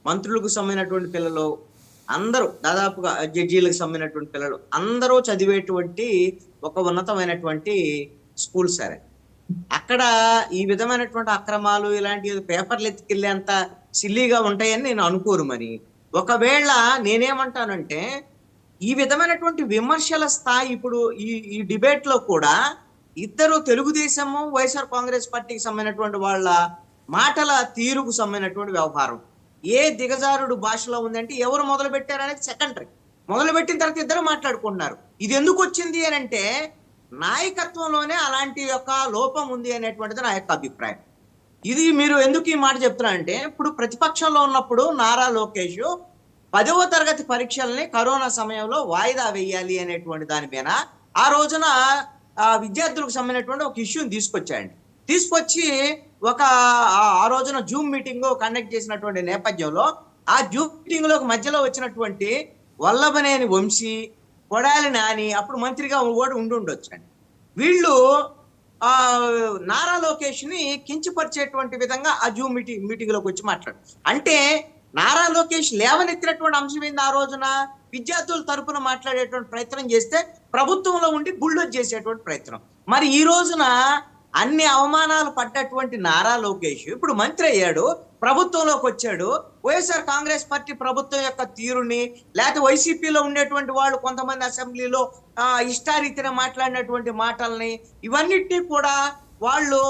మంత్రులకు సంబంధించినటువంటి పిల్లలు అందరూ దాదాపుగా జడ్జీలకు సంబంధించినటువంటి పిల్లలు అందరూ చదివేటువంటి ఒక ఉన్నతమైనటువంటి స్కూల్ సరే. అక్కడ ఈ విధమైనటువంటి అక్రమాలు ఇలాంటి పేపర్లు ఎత్తుకెళ్ళేంత సిల్లీగా ఉంటాయని నేను అనుకోను. మరి ఒకవేళ నేనేమంటానంటే ఈ విధమైనటువంటి విమర్శల స్థాయి ఇప్పుడు ఈ డిబేట్ లో కూడా ఇద్దరు తెలుగుదేశము వైఎస్ఆర్ కాంగ్రెస్ పార్టీకి సంబంధించినటువంటి వాళ్ళ మాటల తీరుకు సంబంధించినటువంటి వ్యవహారం ఏ దిగజారుడు భాషలో ఉందంటే ఎవరు మొదలు పెట్టారనేది సెకండరీ. మొదలు పెట్టిన తర్వాత ఇద్దరు మాట్లాడుకుంటున్నారు. ఇది ఎందుకు వచ్చింది అని అంటే నాయకత్వంలోనే అలాంటి యొక్క లోపం ఉంది అనేటువంటిది నా యొక్క అభిప్రాయం. ఇది మీరు ఎందుకు ఈ మాట చెప్తున్నా అంటే ఇప్పుడు ప్రతిపక్షంలో ఉన్నప్పుడు నారా లోకేష్ 10వ తరగతి పరీక్షల్ని కరోనా సమయంలో వాయిదా వేయాలి అనేటువంటి దాని మీద ఆ రోజున విద్యార్థులకు సంబంధించినటువంటి ఒక ఇష్యూని తీసుకొచ్చి ఒక ఆ రోజున జూమ్ మీటింగ్ కండక్ట్ చేసినటువంటి నేపథ్యంలో ఆ జూమ్ మీటింగ్ లోకి మధ్యలో వచ్చినటువంటి వల్లభనేని వంశీ, కొడాలి నాని అప్పుడు మంత్రిగా కూడా ఉండొచ్చండి. వీళ్ళు నారా లోకేష్ ని కించపరిచేటువంటి విధంగా ఆ జూమ్ మీటింగ్ లోకి వచ్చి మాట్లాడు. అంటే నారా లోకేష్ లేవనెత్తినటువంటి అంశం ఏంది? ఆ రోజున విద్యార్థుల తరపున మాట్లాడేటువంటి ప్రయత్నం చేస్తే ప్రభుత్వంలో ఉండి బుల్డోజ్ చేసేటువంటి ప్రయత్నం. మరి ఈ రోజున అన్ని అవమానాలు పడ్డటువంటి నారా లోకేష్ ఇప్పుడు మంత్రి అయ్యాడు, ప్రభుత్వంలోకి వచ్చాడు. వైఎస్ఆర్ కాంగ్రెస్ పార్టీ ప్రభుత్వం యొక్క తీరుని లేకపోతే వైసీపీలో ఉండేటువంటి వాళ్ళు కొంతమంది అసెంబ్లీలో ఇష్టారీతిన మాట్లాడినటువంటి మాటల్ని ఇవన్నిటినీ కూడా వాళ్ళు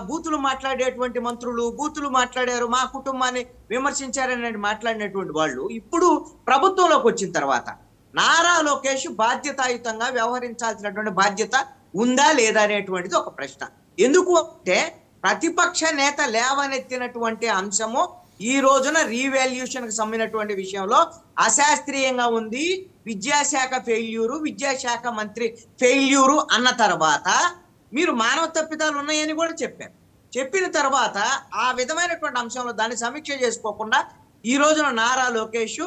బూతులు మాట్లాడేటువంటి మంత్రులు బూతులు మాట్లాడారు, మా కుటుంబాన్ని విమర్శించారని మాట్లాడినటువంటి వాళ్ళు ఇప్పుడు ప్రభుత్వంలోకి వచ్చిన తర్వాత నారా లోకేష్ బాధ్యతాయుతంగా వ్యవహరించాల్సినటువంటి బాధ్యత ఉందా లేదా అనేటువంటిది ఒక ప్రశ్న. ఎందుకు అంటే ప్రతిపక్ష నేత లేవనెత్తినటువంటి అంశము ఈ రోజున రీవాల్యూషన్ కి సంబంధించినటువంటి విషయంలో అశాస్త్రీయంగా ఉంది, విద్యాశాఖ ఫెయిల్యూరు, విద్యాశాఖ మంత్రి ఫెయిల్యూరు అన్న తర్వాత మీరు మానవ తప్పిదాలు ఉన్నాయని కూడా చెప్పిన తర్వాత ఆ విధమైనటువంటి అంశంలో దాన్ని సమీక్ష చేసుకోకుండా ఈ రోజున నారా లోకేష్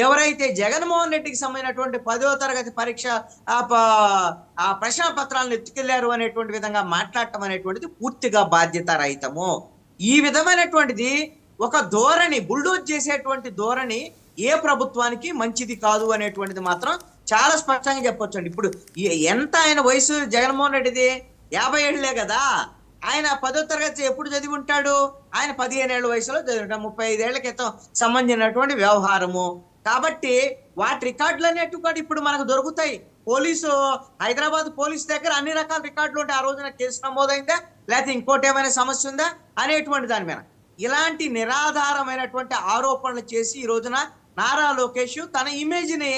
ఎవరైతే జగన్మోహన్ రెడ్డికి సంబంధించినటువంటి 10వ తరగతి పరీక్ష ఆ ప్రశ్న పత్రాలను ఎత్తుకెళ్లారు అనేటువంటి విధంగా మాట్లాడటం అనేటువంటిది పూర్తిగా బాధ్యత రహితము. ఈ విధమైనటువంటిది ఒక ధోరణి, బుల్డోజ్ చేసేటువంటి ధోరణి ఏ ప్రభుత్వానికి మంచిది కాదు అనేటువంటిది మాత్రం చాలా స్పష్టంగా చెప్పొచ్చండి. ఇప్పుడు ఎంత ఆయన వయసు జగన్మోహన్ రెడ్డిది 50 ఏళ్లే కదా. ఆయన 10వ తరగతి ఎప్పుడు చదివి ఉంటాడు? ఆయన 15 ఏళ్ల వయసులో చదివి 35 ఏళ్ల క్రితం సంబంధించినటువంటి వ్యవహారము. కాబట్టి వాటి రికార్డులనేట్టు కూడా ఇప్పుడు మనకు దొరుకుతాయి. హైదరాబాద్ పోలీసు దగ్గర అన్ని రకాల రికార్డులు ఉంటాయి. ఆ రోజున కేసు నమోదైందా లేకపోతే ఇంకోటి ఏమైనా సమస్య ఉందా అనేటువంటి దాని మీద ఇలాంటి నిరాధారమైనటువంటి ఆరోపణలు చేసి ఈ రోజున నారా లోకేష్ తన ఇమేజ్ ని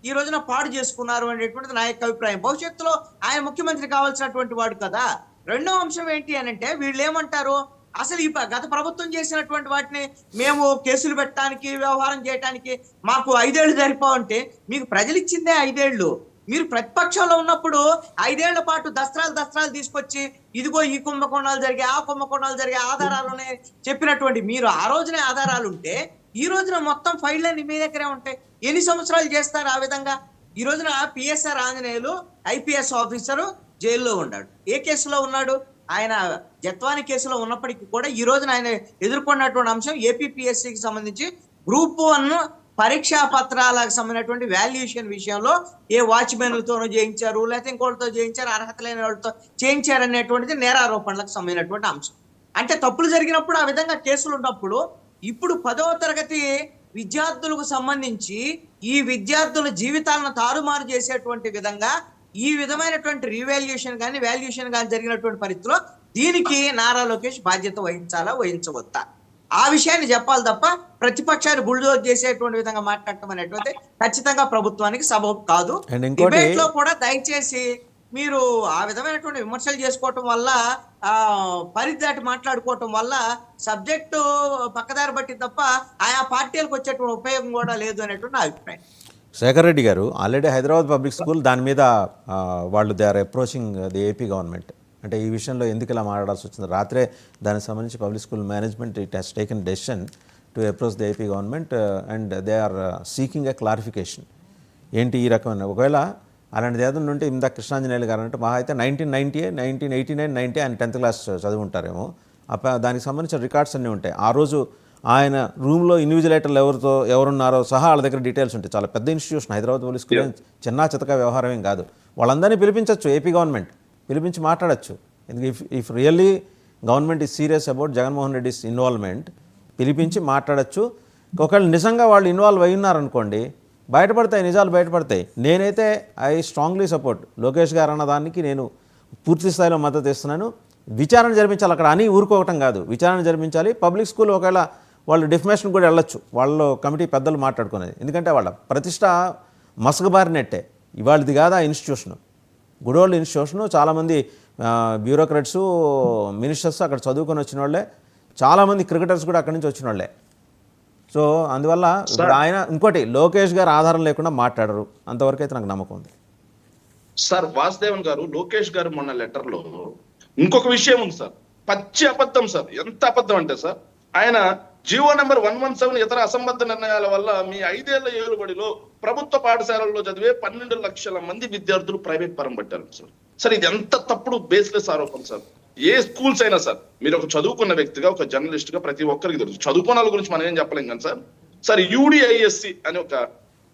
ఈ రోజున పాడు చేసుకున్నారు అనేటువంటిది నా యొక్క అభిప్రాయం. భవిష్యత్తులో ఆయన ముఖ్యమంత్రి కావాల్సినటువంటి వాడు కదా. రెండో అంశం ఏంటి అని అంటే వీళ్ళు ఏమంటారు, అసలు ఈ గత ప్రభుత్వం చేసినటువంటి వాటిని మేము కేసులు పెట్టడానికి వ్యవహారం చేయడానికి మాకు 5 ఏళ్లు సరిపోవంటే మీకు ప్రజలు ఇచ్చిందే 5 ఏళ్లు. మీరు ప్రతిపక్షంలో ఉన్నప్పుడు 5 ఏళ్ల పాటు దస్త్రాలు తీసుకొచ్చి ఇదిగో ఈ కుంభకోణాలు జరిగే ఆ కుంభకోణాలు జరిగే ఆధారాలనే చెప్పినటువంటి మీరు ఆ రోజునే ఆధారాలు ఉంటే ఈ రోజున మొత్తం ఫైళ్ళని మీ దగ్గరే ఉంటాయి. ఎన్ని సంవత్సరాలు చేస్తారు ఆ విధంగా? ఈ రోజున పిఎస్ఆర్ ఆంజనేయులు ఐపీఎస్ ఆఫీసరు జైల్లో ఉన్నాడు. ఏ కేసులో ఉన్నాడు? ఆయన జత్వాని కేసులో ఉన్నప్పటికీ కూడా ఈ రోజున ఆయన ఎదుర్కొన్నటువంటి అంశం ఏపీపీఎస్సీకి సంబంధించి గ్రూప్ 1 పరీక్షా పత్రాలకు సంబంధించినటువంటి వాల్యుయేషన్ విషయంలో ఏ వాచ్మెన్లతోనో చేయించారు లేకపోతే ఇంకోటితో చేయించారు, అర్హత లేని వాళ్ళతో చేయించారు అనేటువంటిది నేరారోపణలకు సంబంధించినటువంటి అంశం. అంటే తప్పులు జరిగినప్పుడు ఆ విధంగా కేసులు ఉన్నప్పుడు ఇప్పుడు 10వ తరగతి విద్యార్థులకు సంబంధించి ఈ విద్యార్థుల జీవితాలను తారుమారు చేసేటువంటి విధంగా ఈ విధమైనటువంటి రీవాల్యుయేషన్ కానీ వాల్యుయేషన్ కానీ జరిగినటువంటి పరిస్థితిలో దీనికి నారా లోకేష్ బాధ్యత వహించవద్దా ఆ విషయాన్ని చెప్పాలి తప్ప ప్రతిపక్షాన్ని బుల్డోజ్ చేసేటువంటి విధంగా మాట్లాడటం అనేటువంటి ఖచ్చితంగా ప్రభుత్వానికి సబబు కాదు. డిబేట్ లో కూడా దయచేసి మీరు ఆ విధమైనటువంటి విమర్శలు చేసుకోవటం వల్ల పరిధి దాటి మాట్లాడుకోవటం వల్ల సబ్జెక్టు పక్కదారి బట్టి తప్ప ఆయా పార్టీలకు వచ్చేటువంటి ఉపయోగం కూడా లేదు అనేటువంటి అభిప్రాయం. శేఖర్ రెడ్డి గారు, ఆల్రెడీ హైదరాబాద్ పబ్లిక్ స్కూల్ దాని మీద వాళ్ళు they are approaching the AP government. అంటే ఈ విషయంలో ఎందుకు ఇలా మాట్లాడాల్సి వచ్చింది? రాత్రే దానికి సంబంధించి public school management it has taken decision to approach the AP government and they are seeking a clarification. ఏంటి ఈ రకమైన ఒకవేళ అలాంటిది ఏదైనా ఉంటే ఇందాక కృష్ణాంజనేయులు గారు అంటే మహా అయితే 1989, 90 ఆయన 10th క్లాస్ చదువుంటారేమో. దానికి సంబంధించిన రికార్డ్స్ అన్నీ ఉంటాయి. ఆ రోజు ఆయన రూమ్లో ఇన్విజిలేటర్లు ఎవరున్నారో సహా వాళ్ళ దగ్గర డీటెయిల్స్ ఉంటాయి. చాలా పెద్ద ఇన్స్టిట్యూషన్ హైదరాబాద్ పోలీస్ స్కూల్ చిన్న చితక వ్యవహారం ఏం కాదు. వాళ్ళందరినీ పిలిపించవచ్చు, ఏపీ గవర్నమెంట్ పిలిపించి మాట్లాడచ్చు. ఎందుకంటే if really government is serious about Jaganmohan Reddy's involvement, పిలిపించి మాట్లాడచ్చు. ఒకవేళ నిజంగా వాళ్ళు ఇన్వాల్వ్ అయి ఉన్నారనుకోండి, బయటపడతాయి, నిజాలు బయటపడతాయి. నేనైతే ఐ స్ట్రాంగ్లీ సపోర్ట్ లోకేష్ గారు అన్న దానికి నేను పూర్తి స్థాయిలో మద్దతు ఇస్తున్నాను. విచారణ జరిపించాలి, అక్కడ అని ఊరుకోవటం కాదు, విచారణ జరిపించాలి. పబ్లిక్ స్కూల్ ఒకవేళ వాళ్ళు డిఫమేషన్ కూడా వెళ్ళొచ్చు, వాళ్ళు కమిటీ పెద్దలు మాట్లాడుకునేది. ఎందుకంటే వాళ్ళ ప్రతిష్ట మసకబారినట్టే. ఇవాళది కాదు ఆ ఇన్స్టిట్యూషను, గుడోల్డ్ ఇన్స్టిట్యూషను. చాలామంది బ్యూరోక్రాట్సు, మినిస్టర్స్ అక్కడ చదువుకొని వచ్చిన వాళ్ళే, చాలామంది క్రికెటర్స్ కూడా అక్కడి నుంచి వచ్చిన వాళ్ళే. సో అందువల్ల ఇప్పుడు ఆయన ఇంకోటి లోకేష్ గారు ఆధారం లేకుండా మాట్లాడరు, అంతవరకు అయితే నాకు నమ్మకం ఉంది. సార్ వాసుదేవన్ గారు, లోకేష్ గారు మొన్న లెటర్ లో ఇంకొక విషయం ఉంది సార్, పచ్చి అబద్ధం సార్. ఎంత అబద్ధం అంటే సార్, ఆయన జీవో నెంబర్ 117 ఇతర అసంబద్ధ నిర్ణయాల వల్ల మీ 5 ఏళ్ల ఏలుబడిలో ప్రభుత్వ పాఠశాలల్లో చదివే 12 లక్షల మంది విద్యార్థులు ప్రైవేట్ పరం పట్టారు సార్. సార్ ఇది ఎంత తప్పుడు బేస్లెస్ ఆరోపణ సార్. ఏ స్కూల్స్ అయినా సార్, మీరు ఒక చదువుకున్న వ్యక్తిగా, ఒక జర్నలిస్ట్ గా ప్రతి ఒక్కరికి తెలుసు. చదువుకున్న వాళ్ళ గురించి మనం ఏం చెప్పలేం కానీ సార్, సార్ UDISC అని ఒక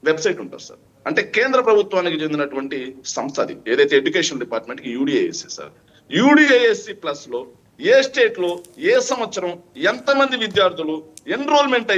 వెబ్సైట్ ఉంటుంది సార్. అంటే కేంద్ర ప్రభుత్వానికి చెందినటువంటి సంస్థ, అది ఏదైతే ఎడ్యుకేషన్ డిపార్ట్మెంట్ కి UDISC సార్. UDISC ప్లస్ లో ఏ స్టేట్ లో ఏ సంవత్సరం ఎంతమంది విద్యార్థులు ఎన్రోల్మెంట్